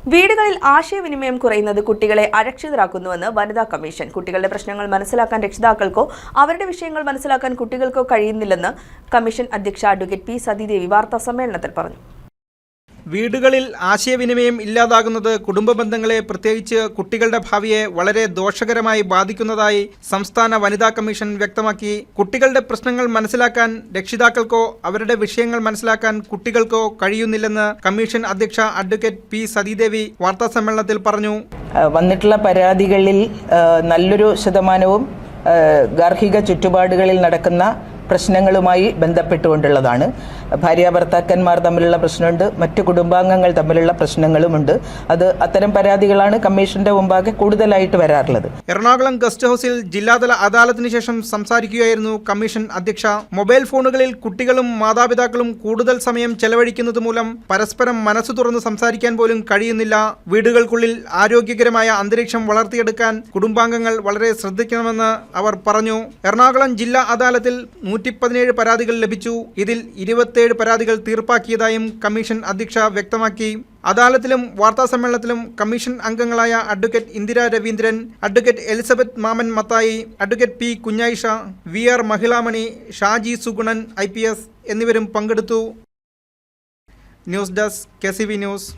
വീടുകളിൽ ആശയവിനിമയം കുറയുന്നത് കുട്ടികളെ അരക്ഷിതരാക്കുന്നുവെന്ന് വനിതാ കമ്മീഷൻ. കുട്ടികളുടെ പ്രശ്നങ്ങൾ മനസ്സിലാക്കാൻ രക്ഷിതാക്കൾക്കോ അവരുടെ വിഷയങ്ങൾ മനസ്സിലാക്കാൻ കുട്ടികൾക്കോ കഴിയുന്നില്ലെന്ന് കമ്മീഷൻ അധ്യക്ഷ അഡ്വക്കേറ്റ് പി സതീദേവി വാർത്താസമ്മേളനത്തിൽ പറഞ്ഞു. വീടുകളിൽ ആശയവിനിമയം ഇല്ലാതാകുന്നത് കുടുംബ ബന്ധങ്ങളെ, പ്രത്യേകിച്ച് കുട്ടികളുടെ ഭാവിയെ വളരെ ദോഷകരമായി ബാധിക്കുന്നതായി സംസ്ഥാന വനിതാ കമ്മീഷൻ വ്യക്തമാക്കി. കുട്ടികളുടെ പ്രശ്നങ്ങൾ മനസ്സിലാക്കാൻ രക്ഷിതാക്കൾക്കോ അവരുടെ വിഷയങ്ങൾ മനസ്സിലാക്കാൻ കുട്ടികൾക്കോ കഴിയുന്നില്ലെന്ന് കമ്മീഷൻ അധ്യക്ഷ അഡ്വക്കേറ്റ് പി സതീദേവി വാർത്താസമ്മേളനത്തിൽ പറഞ്ഞു. വന്നിട്ടുള്ള പരാതികളിൽ നല്ലൊരു ശതമാനവും ഗാർഹിക ചുറ്റുപാടുകളിൽ നടക്കുന്ന പ്രശ്നങ്ങളുമായി ബന്ധപ്പെട്ടുകൊണ്ടുള്ളതാണ്. ഭാര്യാഭർത്താക്കന്മാർ തമ്മിലുള്ള പ്രശ്നമുണ്ട്, മറ്റു കുടുംബാംഗങ്ങൾ തമ്മിലുള്ള പ്രശ്നങ്ങളുമുണ്ട്. അത്തരം പരാതികളാണ് കമ്മീഷന്റെ മുമ്പാകെ കൂടുതലായിട്ട് വരാറുള്ളത്. എറണാകുളം ഗസ്റ്റ് ഹൌസിൽ ജില്ലാതല അദാലത്തിന് ശേഷം സംസാരിക്കുകയായിരുന്നു കമ്മീഷൻ അധ്യക്ഷ. മൊബൈൽ ഫോണുകളിൽ കുട്ടികളും മാതാപിതാക്കളും കൂടുതൽ സമയം ചെലവഴിക്കുന്നത് മൂലം പരസ്പരം മനസ്സു തുറന്ന് സംസാരിക്കാൻ പോലും കഴിയുന്നില്ല. വീടുകൾക്കുള്ളിൽ ആരോഗ്യകരമായ അന്തരീക്ഷം വളർത്തിയെടുക്കാൻ കുടുംബാംഗങ്ങൾ വളരെ ശ്രദ്ധിക്കണമെന്ന് അവർ പറഞ്ഞു. എറണാകുളം ജില്ലാ അദാലത്തിൽ 117 പരാതികൾ ലഭിച്ചു. ഇതിൽ 27 പരാതികൾ തീർപ്പാക്കിയതായും കമ്മീഷൻ അധ്യക്ഷ വ്യക്തമാക്കി. അദാലത്തിലും വാർത്താസമ്മേളനത്തിലും കമ്മീഷൻ അംഗങ്ങളായ advocate Indira Raveendran, advocate Elizabeth Mammen Mathai, advocate P Kunjayisha, VR Mahilamani, Shaji Sugunan IPS എന്നിവരും പങ്കെടുത്തു. News desk KCV news.